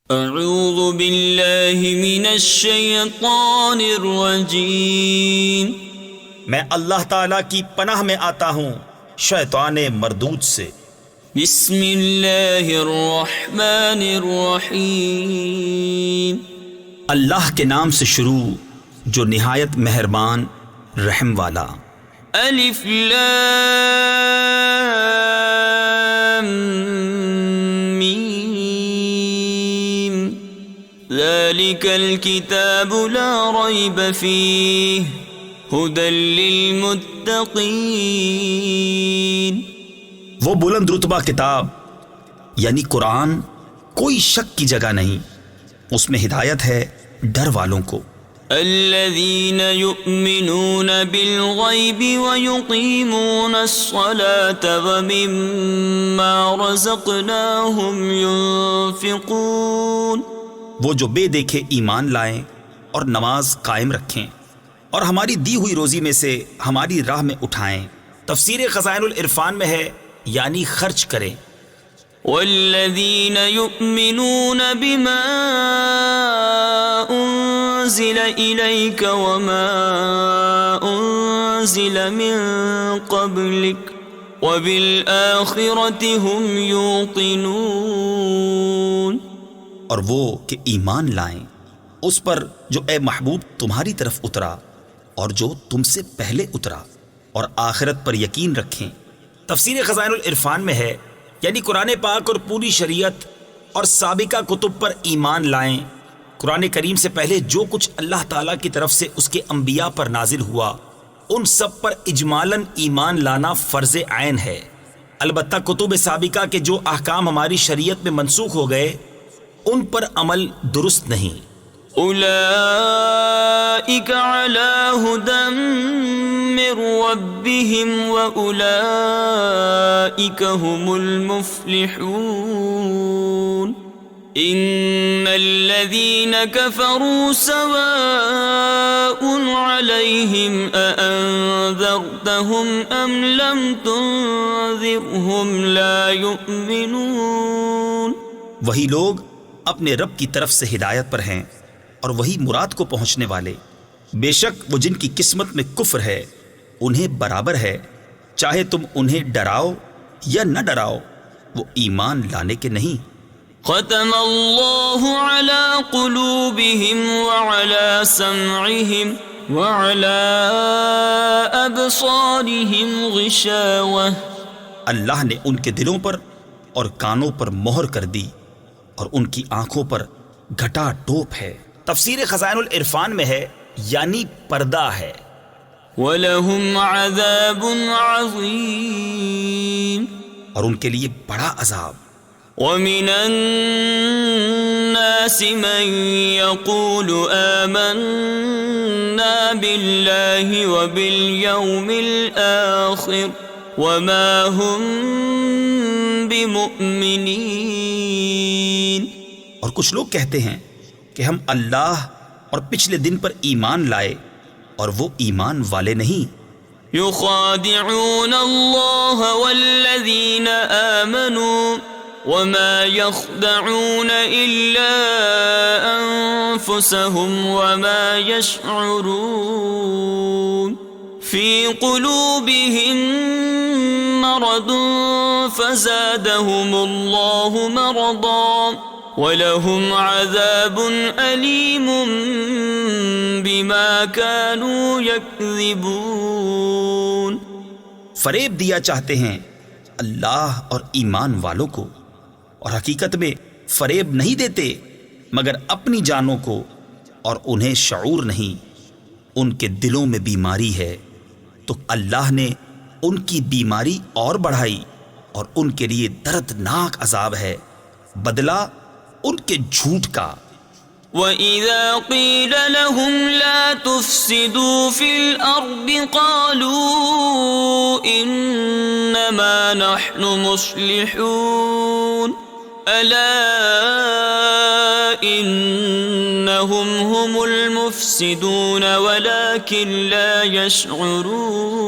اعوذ باللہ من الشیطان الرجیم، میں اللہ تعالیٰ کی پناہ میں آتا ہوں شیطان مردود سے۔ بسم اللہ الرحمن الرحیم، اللہ کے نام سے شروع جو نہایت مہربان رحم والا۔ الف لام میم، ذالک الکتاب لا ریب فیہ ھدی للمتقین۔ وہ بلند رتبہ کتاب یعنی قرآن کوئی شک کی جگہ نہیں، اس میں ہدایت ہے ڈر والوں کو۔ الذین یؤمنون بالغیب ویقیمون الصلاة ومما رزقناہم ینفقون۔ وہ جو بے دیکھے ایمان لائیں اور نماز قائم رکھیں اور ہماری دی ہوئی روزی میں سے ہماری راہ میں اٹھائیں۔ تفسیر خزائن العرفان میں ہے یعنی خرچ کریں۔ والذین یؤمنون بما انزل الیک وما انزل من قبلک وبالآخرۃ هم یوقنون۔ اور وہ کہ ایمان لائیں اس پر جو اے محبوب تمہاری طرف اترا اور جو تم سے پہلے اترا، اور آخرت پر یقین رکھیں۔ تفسیر خزائن العرفان میں ہے یعنی قرآن پاک اور پوری شریعت اور سابقہ کتب پر ایمان لائیں۔ قرآن کریم سے پہلے جو کچھ اللہ تعالیٰ کی طرف سے اس کے انبیاء پر نازل ہوا ان سب پر اجمالاً ایمان لانا فرض عین ہے، البتہ کتب سابقہ کے جو احکام ہماری شریعت میں منسوخ ہو گئے ان پر عمل درست نہیں۔ اولئک علی ھدی من ربہم واولئک هم المفلحون۔ ان الذین کفروا سواء علیہم اانذرتہم ام لم تنذرہم لا یؤمنون۔ وہی لوگ اپنے رب کی طرف سے ہدایت پر ہیں اور وہی مراد کو پہنچنے والے۔ بے شک وہ جن کی قسمت میں کفر ہے انہیں برابر ہے، چاہے تم انہیں ڈراؤ یا نہ ڈراؤ، وہ ایمان لانے کے نہیں۔ ختم اللہ علی قلوبہم وعلی سمعہم وعلی ابصارہم غشاوہ۔ اللہ نے ان کے دلوں پر اور کانوں پر مہر کر دی اور ان کی آنکھوں پر گھٹا ٹوپ ہے۔ تفسیر خزائن العرفان میں ہے یعنی پردہ ہے۔ وَلَهُمْ عَذَابٌ عَظِيمٌ، اور ان کے لیے بڑا عذاب۔ وَمِنَ النَّاسِ مَن يَقُولُ آمَنَّا بِاللَّهِ وَبِالْيَوْمِ الْآخِرِ وَمَا هُمْ بِمُؤْمِنِينَ۔ اور کچھ لوگ کہتے ہیں کہ ہم اللہ اور پچھلے دن پر ایمان لائے اور وہ ایمان والے نہیں۔ يخادعون اللہ والذین آمنوا وما يخدعون الا انفسهم وما يشعرون۔ في قلوبهم مرض فزادهم الله مرضا وَلَهُمْ عَذَابٌ أَلِيمٌ بِمَا كَانُوا يَكْذِبُونَ۔ فریب دیا چاہتے ہیں اللہ اور ایمان والوں کو، اور حقیقت میں فریب نہیں دیتے مگر اپنی جانوں کو، اور انہیں شعور نہیں۔ ان کے دلوں میں بیماری ہے تو اللہ نے ان کی بیماری اور بڑھائی، اور ان کے لیے دردناک عذاب ہے، بدلہ ان کے جھوٹ کا۔ وَإِذَا قِيلَ لَهُمْ لَا تُفْسِدُوا فِي الْأَرْضِ قَالُوا إِنَّمَا نَحْنُ مُصْلِحُونَ أَلَا إِنَّهُمْ هُمُ الْمُفْسِدُونَ وَلَكِنْ لَا يَشْعُرُونَ۔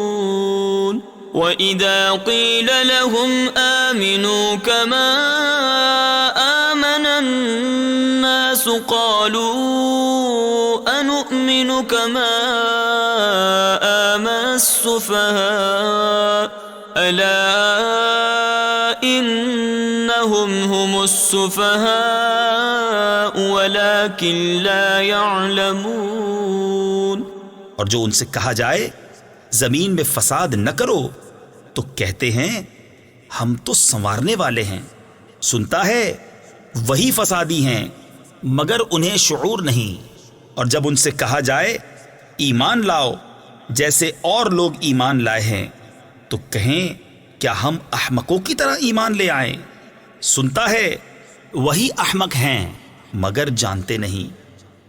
وَإِذَا قِيلَ لَهُمْ آمِنُوا كَمَا آمَنَ الناس قالوا أنؤمن كما آمن السفهاء ألا إنهم هم السفهاء ولكن لا يعلمون. اور جو ان سے کہا جائے زمین میں فساد نہ کرو تو کہتے ہیں ہم تو سنوارنے والے ہیں. سنتا ہے وہی فسادی ہیں مگر انہیں شعور نہیں. اور جب ان سے کہا جائے ایمان لاؤ جیسے اور لوگ ایمان لائے ہیں تو کہیں کیا ہم احمقوں کی طرح ایمان لے آئیں. سنتا ہے وہی احمق ہیں مگر جانتے نہیں.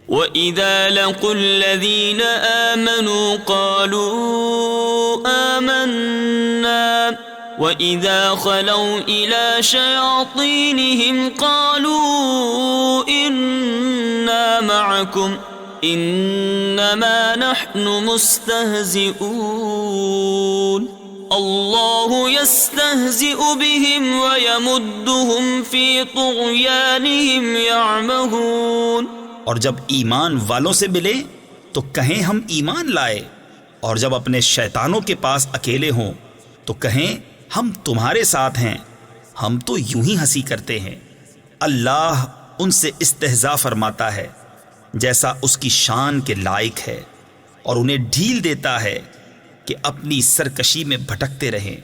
وَإِذَا لَقُوا الَّذِينَ آمَنُوا قَالُوا آمَنَّا وَإِذَا خَلَوْا إِلَى شَيَاطِينِهِمْ قَالُوا إِنَّا مَعَكُمْ إِنَّمَا نَحْنُ مُسْتَهْزِئُونَ اللَّهُ يَسْتَهْزِئُ بِهِمْ وَيَمُدُّهُمْ فِي طُغْيَانِهِمْ يَعْمَهُونَ. اور جب ایمان والوں سے ملے تو کہیں ہم ایمان لائے، اور جب اپنے شیطانوں کے پاس اکیلے ہوں تو کہیں ہم تمہارے ساتھ ہیں، ہم تو یوں ہی ہنسی کرتے ہیں. اللہ ان سے استہزاء فرماتا ہے جیسا اس کی شان کے لائق ہے، اور انہیں ڈھیل دیتا ہے کہ اپنی سرکشی میں بھٹکتے رہیں.